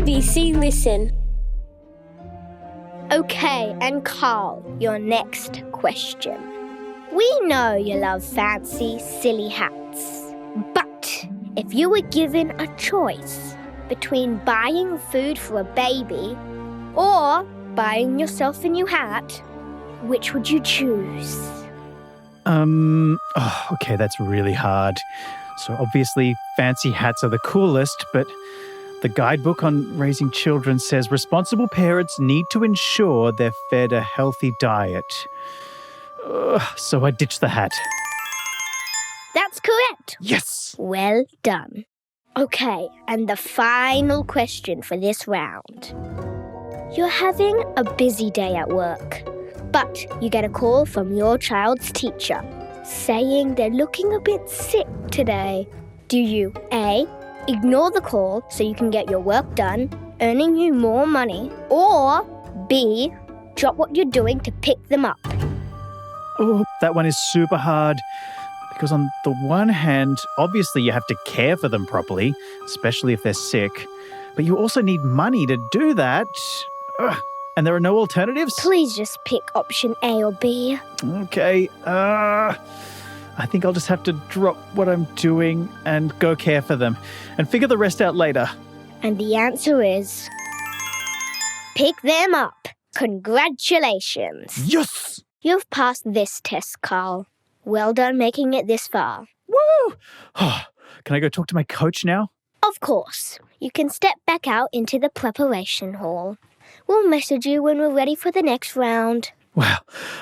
ABC Listen. Okay, and Carl, your next question. We know you love fancy, silly hats. But if you were given a choice between buying food for a baby or buying yourself a new hat, which would you choose? Okay, that's really hard. So obviously fancy hats are the coolest, but the guidebook on raising children says responsible parents need to ensure they're fed a healthy diet. So I ditched the hat. That's correct. Yes! Well done. Okay, and the final question for this round. You're having a busy day at work, but you get a call from your child's teacher saying they're looking a bit sick today. Do you A, ignore the call so you can get your work done, earning you more money, or B, drop what you're doing to pick them up? Oh, that one is super hard. Because on the one hand, obviously you have to care for them properly, especially if they're sick. But you also need money to do that. Ugh. And there are no alternatives? Please just pick option A or B. Okay. I think I'll just have to drop what I'm doing and go care for them and figure the rest out later. And the answer is... pick them up. Congratulations. Yes! You've passed this test, Carl. Well done making it this far. Woo! Can I go talk to my coach now? Of course. You can step back out into the preparation hall. We'll message you when we're ready for the next round. Wow.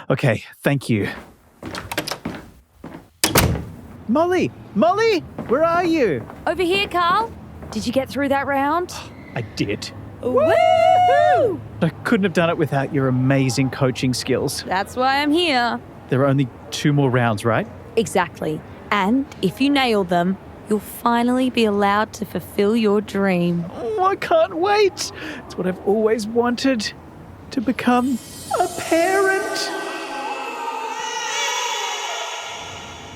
Okay, thank you. Molly! Molly! Where are you? Over here, Carl. Did you get through that round? I did. Woo! I couldn't have done it without your amazing coaching skills. That's why I'm here. There are only 2 more rounds, right? Exactly. And if you nail them, you'll finally be allowed to fulfill your dream. Oh, I can't wait. It's what I've always wanted, to become a parent.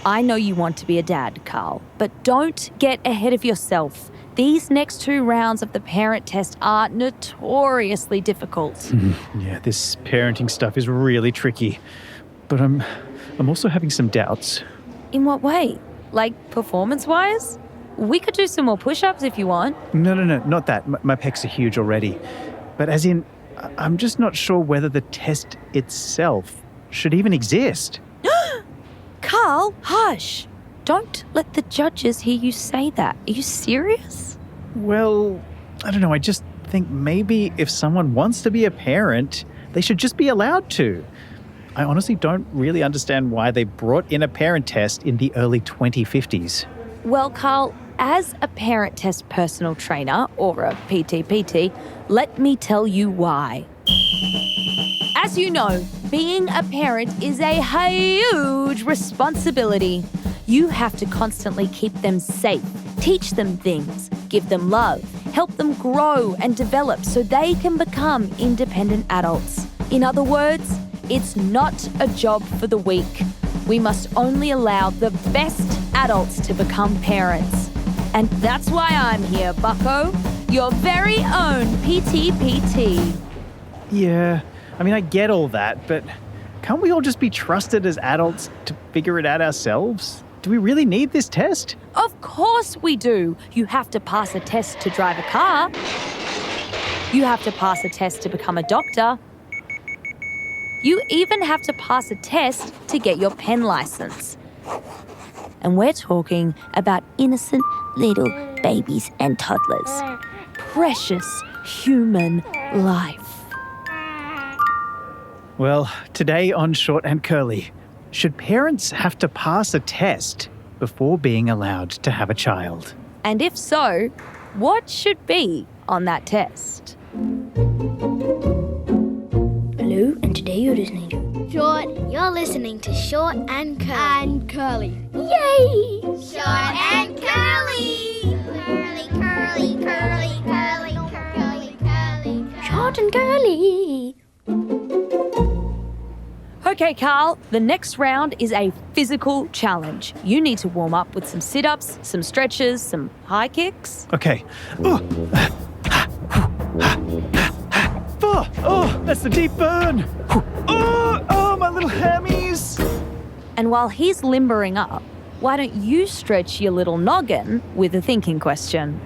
I know you want to be a dad, Carl, but don't get ahead of yourself. These next 2 rounds of the parent test are notoriously difficult. Yeah, this parenting stuff is really tricky. But I'm also having some doubts. In what way? Like performance-wise? We could do some more push-ups if you want. No, not that. My pecs are huge already. But as in, I'm just not sure whether the test itself should even exist. Carl, hush. Don't let the judges hear you say that. Are you serious? Well, I don't know. I just think maybe if someone wants to be a parent, they should just be allowed to. I honestly don't really understand why they brought in a parent test in the early 2050s. Well, Carl, as a parent test personal trainer or a PT, let me tell you why. As you know, being a parent is a huge responsibility. You have to constantly keep them safe, teach them things, give them love, help them grow and develop so they can become independent adults. In other words, it's not a job for the weak. We must only allow the best adults to become parents. And that's why I'm here, bucko. Your very own PT. Yeah, I mean, I get all that, but can't we all just be trusted as adults to figure it out ourselves? Do we really need this test? Of course we do. You have to pass a test to drive a car. You have to pass a test to become a doctor. You even have to pass a test to get your pen license. And we're talking about innocent little babies and toddlers. Precious human life. Well, today on Short and Curly, should parents have to pass a test before being allowed to have a child? And if so, what should be on that test? Hello, and today you're listening to You're listening to Short and Curly. Yay! Short and Curly. Curly, curly, curly, curly, curly. Short and curly. Okay, Carl, the next round is a physical challenge. You need to warm up with some sit-ups, some stretches, some high kicks. Okay. That's the deep burn. Oh, my little hammies. And while he's limbering up, why don't you stretch your little noggin with a thinking question?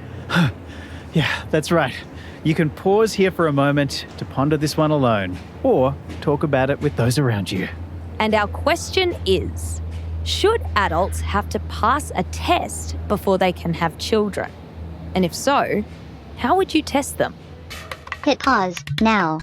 Yeah, that's right. You can pause here for a moment to ponder this one alone, or talk about it with those around you. And our question is, should adults have to pass a test before they can have children? And if so, how would you test them? Hit pause now.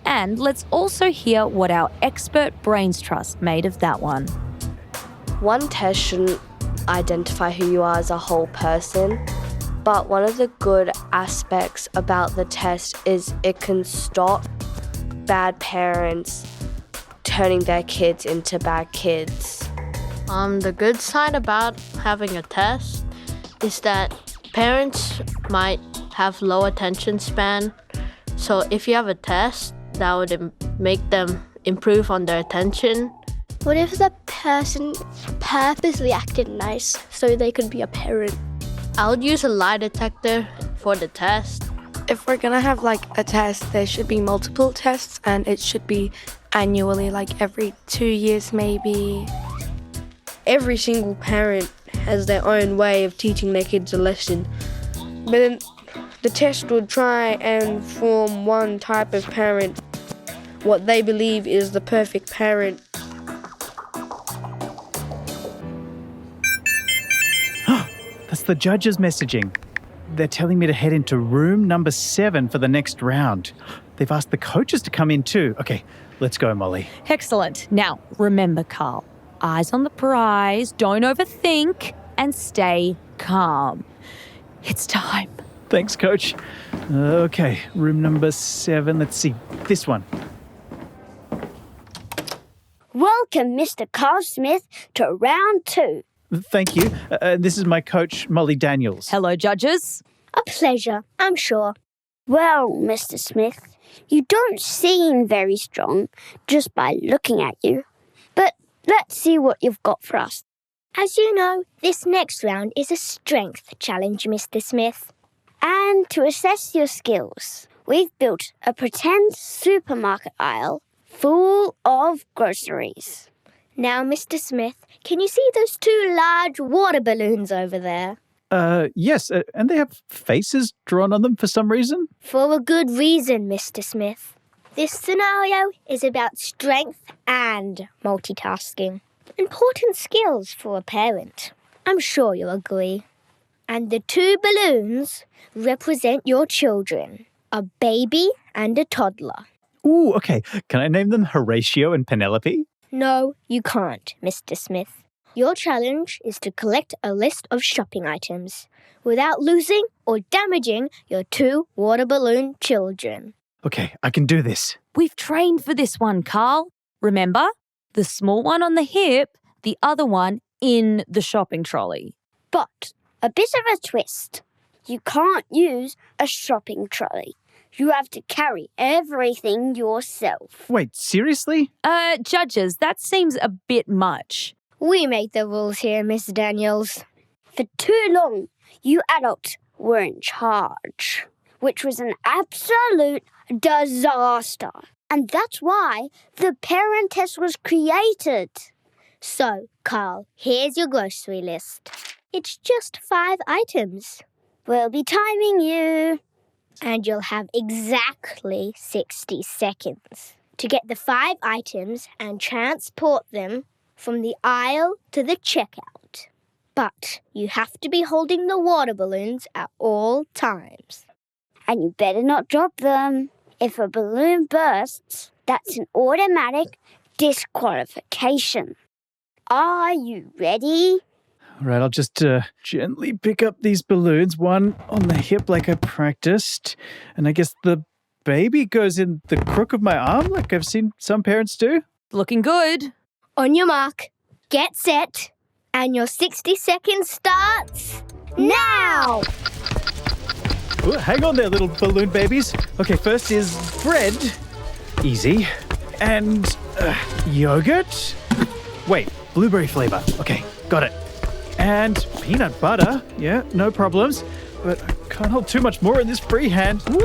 And let's also hear what our expert brains trust made of that one. One test shouldn't identify who you are as a whole person, but one of the good aspects about the test is it can stop bad parents turning their kids into bad kids. The good side about having a test is that parents might have low attention span. So if you have a test, that would make them improve on their attention. What if the person purposely acted nice so they could be a parent? I would use a lie detector for the test. If we're gonna have like a test, there should be multiple tests and it should be annually, like every 2 years maybe. Every single parent has their own way of teaching their kids a lesson. But then the test would try and form one type of parent, what they believe is the perfect parent. That's the judges' messaging. They're telling me to head into room number 7 for the next round. They've asked the coaches to come in too. Okay, let's go, Molly. Excellent. Now, remember, Carl, eyes on the prize, don't overthink, and stay calm. It's time. Thanks, Coach. Okay, room number 7. Let's see, this one. Welcome, Mr. Carl Smith, to round 2. Thank you. This is my coach, Molly Daniels. Hello, judges. A pleasure, I'm sure. Well, Mr. Smith, you don't seem very strong just by looking at you. But let's see what you've got for us. As you know, this next round is a strength challenge, Mr. Smith. And to assess your skills, we've built a pretend supermarket aisle full of groceries. Now, Mr. Smith, can you see those 2 large water balloons over there? Yes, and they have faces drawn on them for some reason. For a good reason, Mr. Smith. This scenario is about strength and multitasking. Important skills for a parent. I'm sure you'll agree. And the 2 balloons represent your children, a baby and a toddler. Ooh, okay. Can I name them Horatio and Penelope? No, you can't, Mr. Smith. Your challenge is to collect a list of shopping items without losing or damaging your 2 water balloon children. Okay, I can do this. We've trained for this one, Carl. Remember? The small one on the hip, the other one in the shopping trolley. But a bit of a twist. You can't use a shopping trolley. You have to carry everything yourself. Wait, seriously? Judges, that seems a bit much. We make the rules here, Miss Daniels. For too long, you adults were in charge, which was an absolute disaster. And that's why the parent test was created. So, Carl, here's your grocery list. It's just 5 items. We'll be timing you. And you'll have exactly 60 seconds to get the 5 items and transport them from the aisle to the checkout. But you have to be holding the water balloons at all times. And you better not drop them. If a balloon bursts, that's an automatic disqualification. Are you ready? All right, I'll just gently pick up these balloons, one on the hip like I practiced. And I guess the baby goes in the crook of my arm like I've seen some parents do. Looking good. On your mark, get set, and your 60 seconds starts now! Ooh, hang on there, little balloon babies. Okay, first is bread. Easy. And yogurt. Wait, blueberry flavour. Okay, got it. And peanut butter. Yeah, no problems. But I can't hold too much more in this free hand. Woo!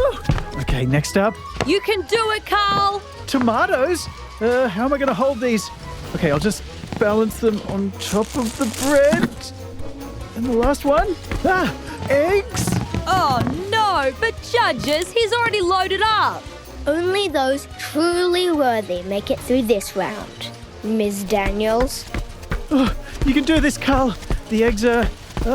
Okay, next up. You can do it, Carl. Tomatoes? How am I going to hold these? Okay, I'll just balance them on top of the bread. And the last one? Eggs? Oh, no, but judges, he's already loaded up. Only those truly worthy make it through this round. Ms. Daniels. Oh, you can do this, Carl. The eggs are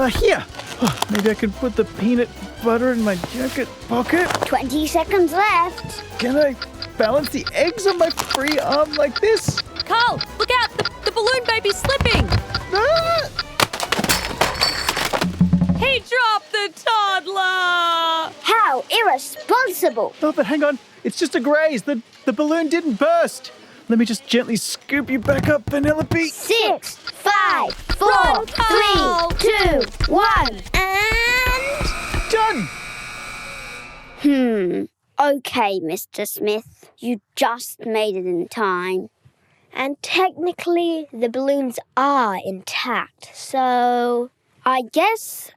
here. Oh, maybe I can put the peanut butter in my jacket pocket. 20 seconds left. Can I balance the eggs on my free arm like this? Carl, look out, the balloon baby's slipping. Ah! He dropped the toddler. How irresponsible. Oh, but hang on. It's just a graze. The balloon didn't burst. Let me just gently scoop you back up, Penelope. 6, 5, 4, Run, Carl. 3, 2, 1. And... Done. Okay, Mr. Smith. You just made it in time. And technically, the balloons are intact, so I guess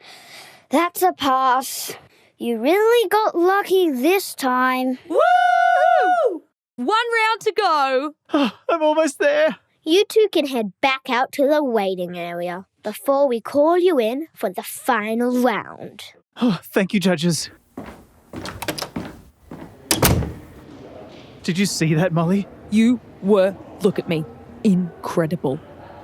that's a pass. You really got lucky this time. Woo! 1 round to go. Oh, I'm almost there. You two can head back out to the waiting area before we call you in for the final round. Oh, thank you, judges. Did you see that, Molly? You were, look at me, incredible.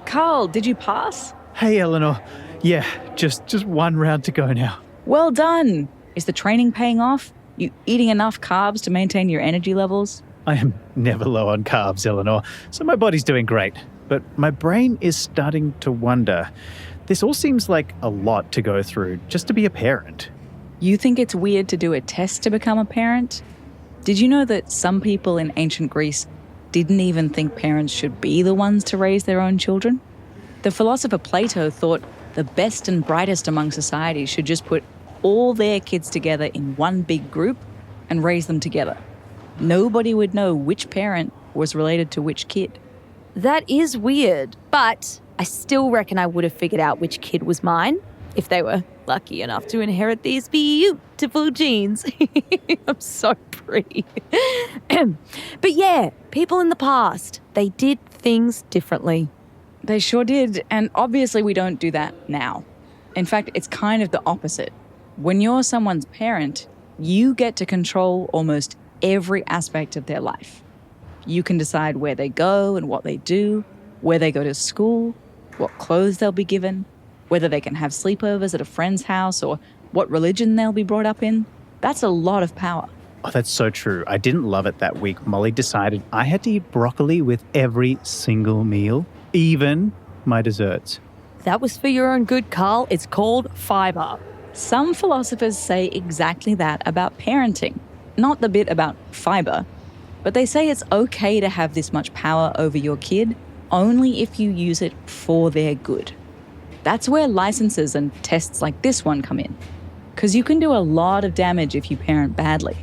Carl, did you pass? Hey, Eleanor. Yeah, just 1 round to go now. Well done. Is the training paying off? You eating enough carbs to maintain your energy levels? I am never low on carbs, Eleanor, so my body's doing great. But my brain is starting to wonder. This all seems like a lot to go through just to be a parent. You think it's weird to do a test to become a parent? Did you know that some people in ancient Greece didn't even think parents should be the ones to raise their own children? The philosopher Plato thought the best and brightest among society should just put all their kids together in one big group and raise them together. Nobody would know which parent was related to which kid. That is weird, but I still reckon I would have figured out which kid was mine if they were lucky enough to inherit these beautiful genes. I'm so pretty. But yeah, people in the past, they did things differently. They sure did, and obviously we don't do that now. In fact, it's kind of the opposite. When you're someone's parent, you get to control almost every aspect of their life. You can decide where they go and what they do, where they go to school, what clothes they'll be given, whether they can have sleepovers at a friend's house or what religion they'll be brought up in. That's a lot of power. Oh, that's so true. I didn't love it that week. Molly decided I had to eat broccoli with every single meal, even my desserts. That was for your own good, Carl. It's called fibre. Some philosophers say exactly that about parenting. Not the bit about fibre, but they say it's okay to have this much power over your kid only if you use it for their good. That's where licenses and tests like this one come in, because you can do a lot of damage if you parent badly.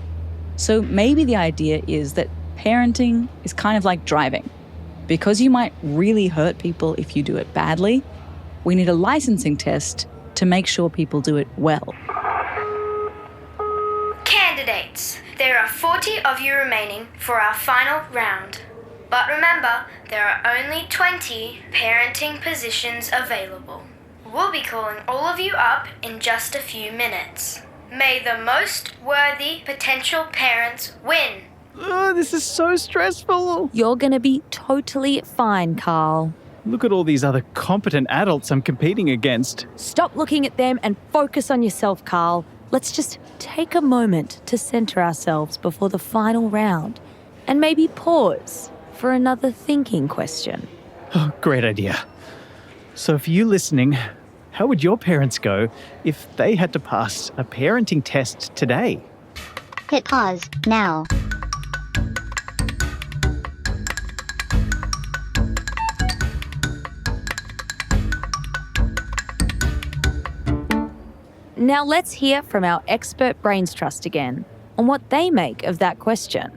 So maybe the idea is that parenting is kind of like driving. Because you might really hurt people if you do it badly, we need a licensing test to make sure people do it well. Candidates, there are 40 of you remaining for our final round. But remember, there are only 20 parenting positions available. We'll be calling all of you up in just a few minutes. May the most worthy potential parents win. Oh, this is so stressful. You're going to be totally fine, Carl. Look at all these other competent adults I'm competing against. Stop looking at them and focus on yourself, Carl. Let's just take a moment to centre ourselves before the final round and maybe pause for another thinking question. Oh, great idea. So for you listening, how would your parents go if they had to pass a parenting test today? Hit pause now. Now let's hear from our expert Brains Trust again on what they make of that question.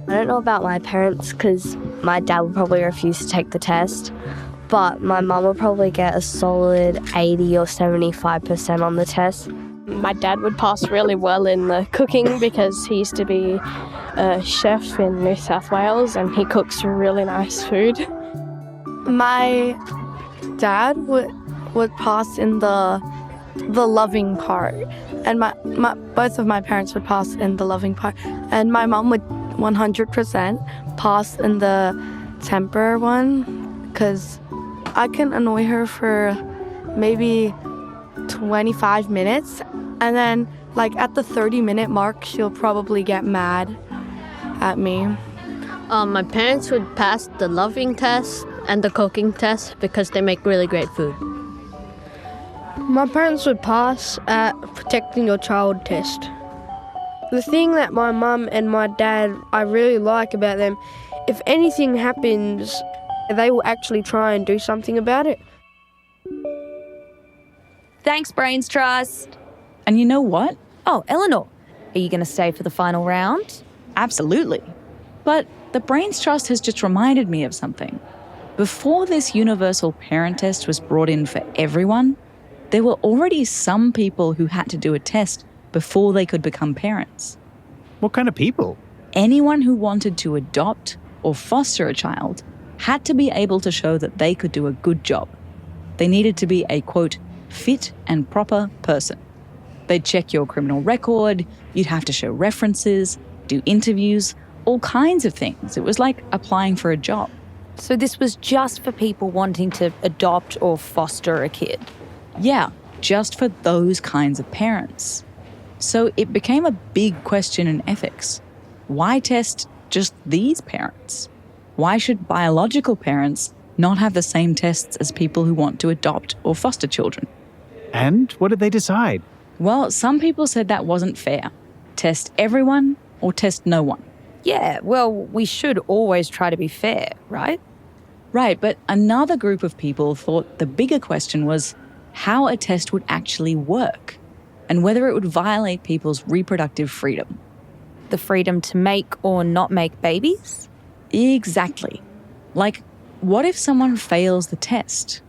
I don't know about my parents because my dad would probably refuse to take the test, but my mum would probably get a solid 80 or 75% on the test. My dad would pass really well in the cooking because he used to be a chef in New South Wales and he cooks really nice food. My dad would pass in the loving part, and both of my parents would pass in the loving part, and my mom would 100% pass in the temper one, because I can annoy her for maybe 25 minutes, and then like at the 30-minute mark she'll probably get mad at me. My parents would pass the loving test and the cooking test because they make really great food. My parents would pass at protecting your child test. The thing that my mum and my dad, I really like about them, if anything happens, they will actually try and do something about it. Thanks, Brains Trust. And you know what? Oh, Eleanor, are you going to stay for the final round? Absolutely. But the Brains Trust has just reminded me of something. Before this universal parent test was brought in for everyone, there were already some people who had to do a test before they could become parents. What kind of people? Anyone who wanted to adopt or foster a child had to be able to show that they could do a good job. They needed to be a, quote, fit and proper person. They'd check your criminal record, you'd have to show references, do interviews, all kinds of things. It was like applying for a job. So this was just for people wanting to adopt or foster a kid? Yeah, just for those kinds of parents. So it became a big question in ethics. Why test just these parents? Why should biological parents not have the same tests as people who want to adopt or foster children? And what did they decide? Well, some people said that wasn't fair. Test everyone or test no one. Yeah, well, we should always try to be fair, right? Right, but another group of people thought the bigger question was how a test would actually work and whether it would violate people's reproductive freedom. The freedom to make or not make babies? Exactly. Like, what if someone fails the test?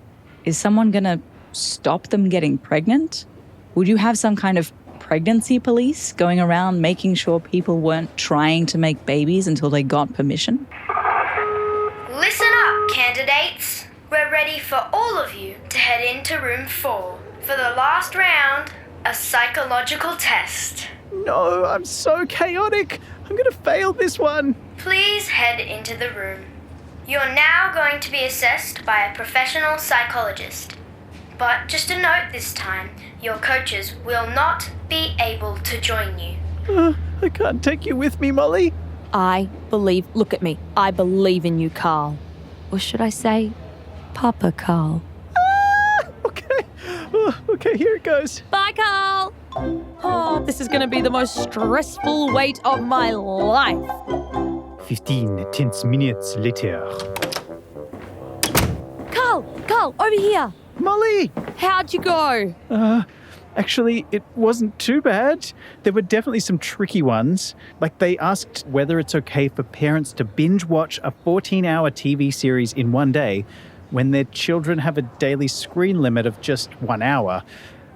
Is someone going to stop them getting pregnant? Would you have some kind of pregnancy police going around making sure people weren't trying to make babies until they got permission? Listen up, candidates. We're ready for all of you to head into room 4 for the last round, a psychological test. No, I'm so chaotic. I'm going to fail this one. Please head into the room. You're now going to be assessed by a professional psychologist. But just a note this time, your coaches will not be able to join you. I can't take you with me, Molly. Look at me, I believe in you, Carl. Or should I say, Papa Carl. Okay. Okay, here it goes. Bye, Carl. Oh, this is going to be the most stressful wait of my life. 15 tense minutes later. Carl, over here. Molly! How'd you go? Actually, it wasn't too bad. There were definitely some tricky ones. Like they asked whether it's okay for parents to binge watch a 14-hour TV series in one day when their children have a daily screen limit of just 1 hour.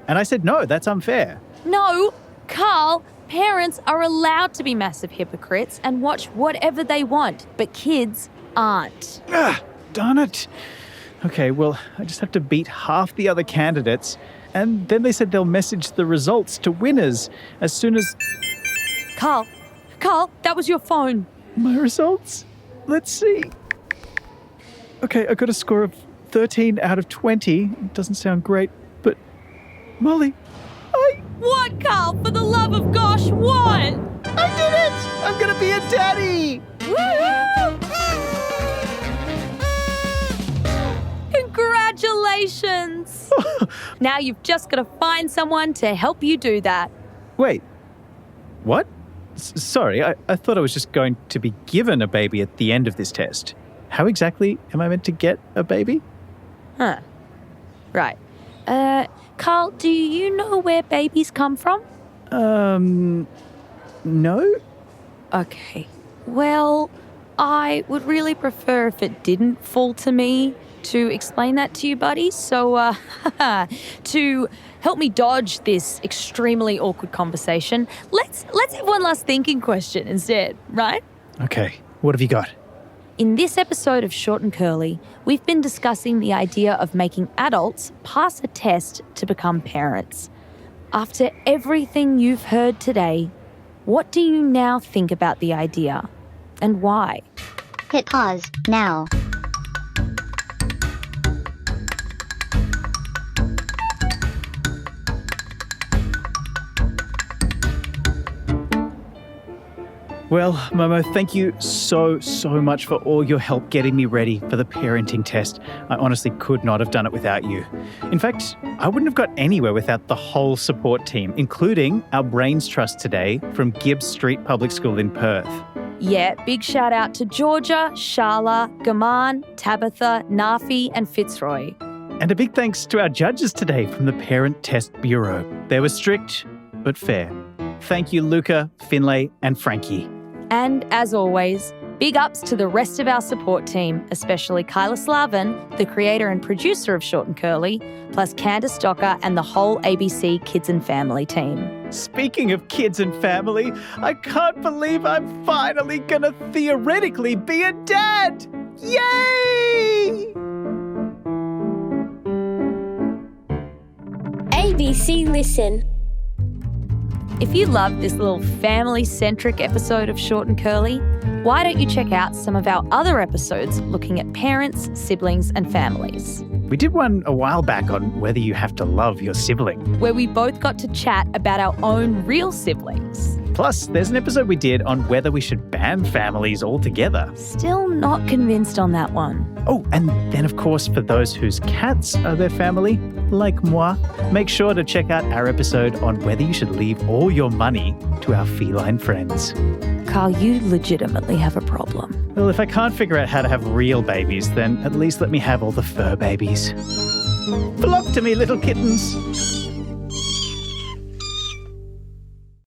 And I said, no, that's unfair. No, Carl, parents are allowed to be massive hypocrites and watch whatever they want, but kids aren't. Darn it. Okay, well, I just have to beat half the other candidates. And then they said they'll message the results to winners as soon as... Carl, that was your phone. My results? Let's see. Okay, I got a score of 13 out of 20. It doesn't sound great, but... Molly, What, Carl? For the love of gosh, what? I did it! I'm gonna be a daddy! Woo! Congratulations! Now you've just got to find someone to help you do that. Wait, what? Sorry, I thought I was just going to be given a baby at the end of this test. How exactly am I meant to get a baby? Huh. Right. Carl, do you know where babies come from? No? Okay. Well, I would really prefer if it didn't fall to me to explain that to you, buddy. So, to help me dodge this extremely awkward conversation, let's have one last thinking question instead, right? Okay, what have you got? In this episode of Short and Curly, we've been discussing the idea of making adults pass a test to become parents. After everything you've heard today, what do you now think about the idea, and why? Hit pause now. Well, Momo, thank you so much for all your help getting me ready for the parenting test. I honestly could not have done it without you. In fact, I wouldn't have got anywhere without the whole support team, including our Brains Trust today from Gibbs Street Public School in Perth. Yeah, big shout out to Jorja, Shahla, Gumaan, Tabitha, Nafi and Fitzroy. And a big thanks to our judges today from the Parent Test Bureau. They were strict, but fair. Thank you, Luca, Finlay and Frankie. And as always, big ups to the rest of our support team, especially Kyla Slavin, the creator and producer of Short and Curly, plus Candace Docker and the whole ABC Kids and Family team. Speaking of kids and family, I can't believe I'm finally gonna theoretically be a dad! Yay! ABC Listen. If you love this little family-centric episode of Short and Curly, why don't you check out some of our other episodes looking at parents, siblings and families? We did one a while back on whether you have to love your sibling. Where we both got to chat about our own real siblings. Plus, there's an episode we did on whether we should ban families altogether. Still not convinced on that one. Oh, and then of course, for those whose cats are their family, like moi, make sure to check out our episode on whether you should leave all your money to our feline friends. Carl, you legitimately have a problem. Well, if I can't figure out how to have real babies, then at least let me have all the fur babies. Flock to me, little kittens.